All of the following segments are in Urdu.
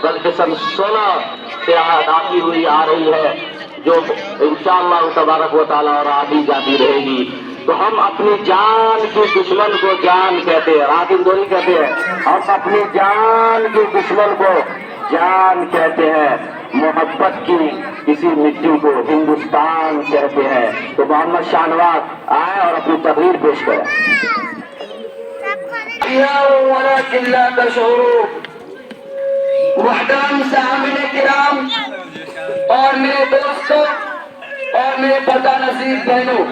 بلکہ سن 16 سے آتی ہوئی آ رہی ہے، جو انشاءاللہ تبارک و تعالیٰ اور آگے جاتی رہے گی۔ تو ہم اپنی جان کے دشمن کو جان کہتے ہیں، رات اندوری کہتے ہیں، ہم اپنی جان کے دشمن کو جان کہتے ہیں، محبت کی کسی مٹی کو ہندوستان کہتے ہیں۔ تو محمد شاہ نواز آئے اور اپنی تقریر پیش کریں۔ ولكن لا تشعروا۔ محترم سامعین کرام اور میرے دوستوں اور میرے پردہ نصیب بہنوں،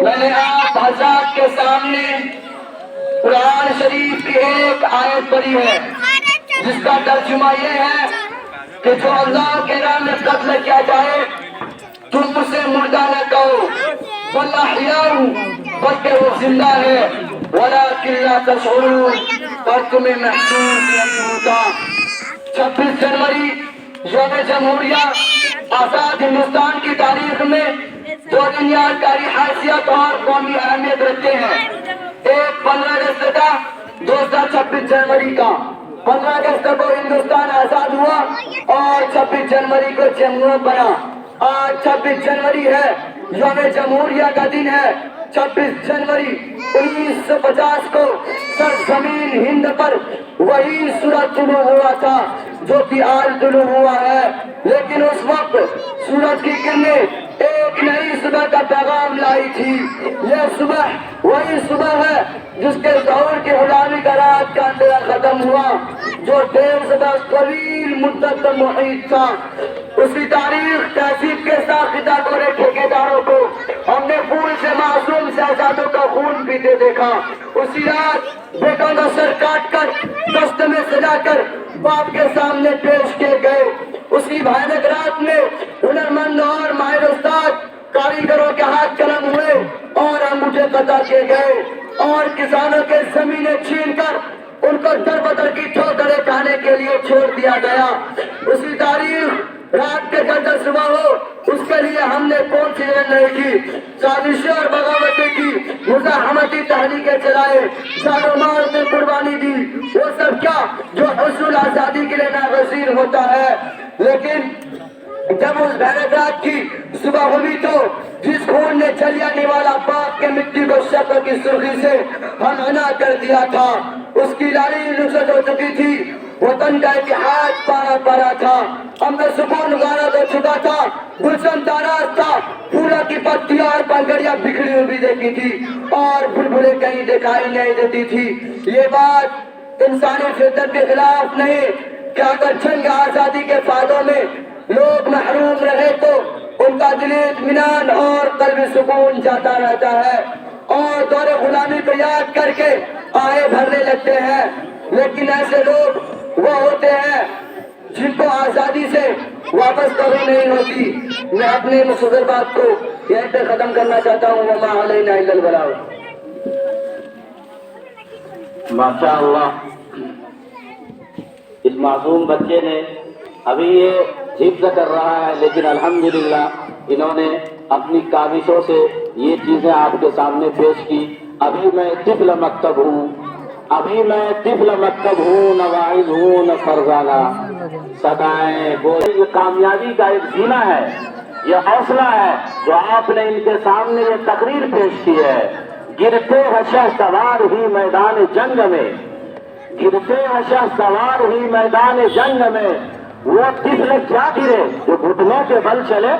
میں نے آپ حضرات کے سامنے قرآن شریف کی ایک آیت پڑھی ہے جس کا ترجمہ یہ ہے کہ جو اللہ کے راہ میں قتل کیا جائے تم اسے مردہ نہ کہو، بل احیاء، بلکہ وہ زندہ ہے، ولکن لا تشعرون، پر تمہیں محسوس نہیں ہوتا۔ 26 جنوری یوم جمہوریہ آزاد ہندوستان کی تاریخ میں دو دن یادگاری حیثیت اور قومی اہمیت رکھتے ہیں۔ ایک 15 اگست کا، دوسرا 26 جنوری کا۔ 15 اگست کو ہندوستان آزاد ہوا اور 26 جنوری کو جمہوریہ بنا۔ آج 26 جنوری ہے، یوم جمہوریہ کا دن ہے۔ 26 جنوری 1950 کو سرزمین ہند پر وہی سورج طلوع ہوا تھا جو کہ آج طلوع ہوا ہے، لیکن اس وقت سورج کی کرنیں ایک نئی صبح کا پیغام لائی تھی۔ یہ صبح وہی صبح ہے جس کے ظہور کی غلامی کا رات کا اندھیرا ختم ہوا جو 1.5 برس طویل مدت محیط تھا۔ اسی تاریخ تہذیب کے ساتھ خطاطور ٹھیکیداروں کو ہم نے پھول سے معصوم شہزادوں کا خون پیتے دیکھا۔ اسی رات بیٹوں کا سر کاٹ کر دست میں سجا کر باپ کے سامنے پیش کیے گئے۔ اسی بھیانک رات میں ہنرمند اور ماہر استاد کاریگروں کے ہاتھ قلم ہوئے اور انگوٹھے قطع کیے گئے اور کسانوں کے زمینیں چھین کر ان کو در بدر کی ٹھوکریں کھانے کے لیے چھوڑ دیا گیا۔ اسی تاریخ رات کے جلد صبح ہو اس کے لیے ہم نے کون سی نہیں کی، سازشیں اور بغاوتیں کی، مزاحمتی تحریکیں چلائے، جان و مال سے قربانی دی، وہ سب کیا جو حصول آزادی کے لیے ناگزیر ہوتا ہے۔ لیکن جب اس بھیانک رات کی صبح ہوئی تو جس خون نے جلیانوالہ والا باپ کے مٹی کو شکل کی سرخی سے ہمنا کر دیا تھا، اس کی لالی نصرت ہو چکی تھی، وطن کا اتحاد پارا پارا تھا، امن سکون غارت ہو چکا تھا، گلشن تاراز تھا، پھولوں کی پتیاں اور پنکھڑیاں بکھری ہوئی دیکھی تھی اور بلبلیں کہیں دکھائی نہیں دیتی تھی۔ یہ بات انسانی فطرت کے خلاف نہیں کہ اگر جنگ آزادی کے فائدوں میں لوگ محروم رہے تو ان کا دلی اطمینان اور قلبی سکون جاتا رہتا ہے اور دور غلامی کو یاد کر کے آہے بھرنے لگتے ہیں۔ لیکن ایسے لوگ وہ ہوتے ہیں جن کو آزادی سے واپس کبھی نہیں ہوتی۔ میں اپنی مختصر بات کو یہیں پہ ختم کرنا چاہتا ہوں۔ وما علینا الا البلاغ۔ ماشاء اللہ، اس معصوم بچے نے ابھی یہ حفظ کر رہا ہے، لیکن الحمدللہ انہوں نے اپنی کاوشوں سے یہ چیزیں آپ کے سامنے پیش کی۔ ابھی میں طفل مکتب ہوں، ابھی میں طفل مکتب ہوں، نہ واعظ ہوں نہ فرزانہ، سدائیں بولے۔ یہ کامیابی کا ایک زینہ ہے، یہ حوصلہ ہے جو آپ نے ان کے سامنے یہ تقریر پیش کی ہے۔ گرتے ہیں شہسوار ہی میدان جنگ میں، گرتے ہیں شہسوار ہی میدان جنگ میں، وہ طفل کیا گرے جو گھٹنوں کے بل چلے۔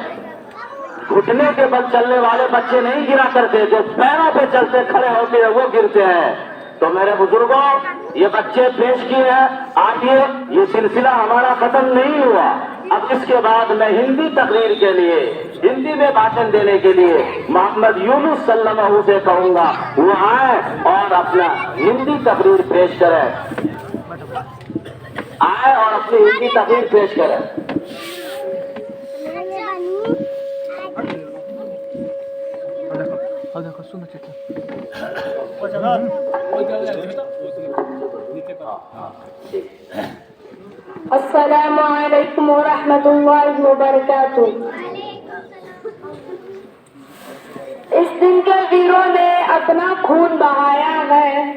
گھٹنے کے بل چلنے والے بچے نہیں گرا کرتے، جو پیروں پہ چلتے کھڑے ہوتے ہیں وہ گرتے ہیں۔ تو میرے بزرگوں، یہ بچے پیش کیے ہیں، آئیے، یہ سلسلہ ہمارا ختم نہیں ہوا۔ اب اس کے بعد میں ہندی تقریر کے لیے، ہندی میں بھاشن دینے کے لیے محمد یونس صلی اللہ علیہ وسلم سے کہوں گا وہ آئیں اور اپنا ہندی تقریر پیش کریں، آئیں اور اپنی ہندی تقریر پیش کریں۔ السلام علیکم ورحمۃ اللہ وبرکاتہ۔ اس دن کے ویروں نے اپنا خون بہایا ہے،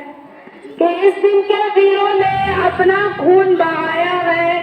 کہ اس دن کے ویروں نے اپنا خون بہایا ہے،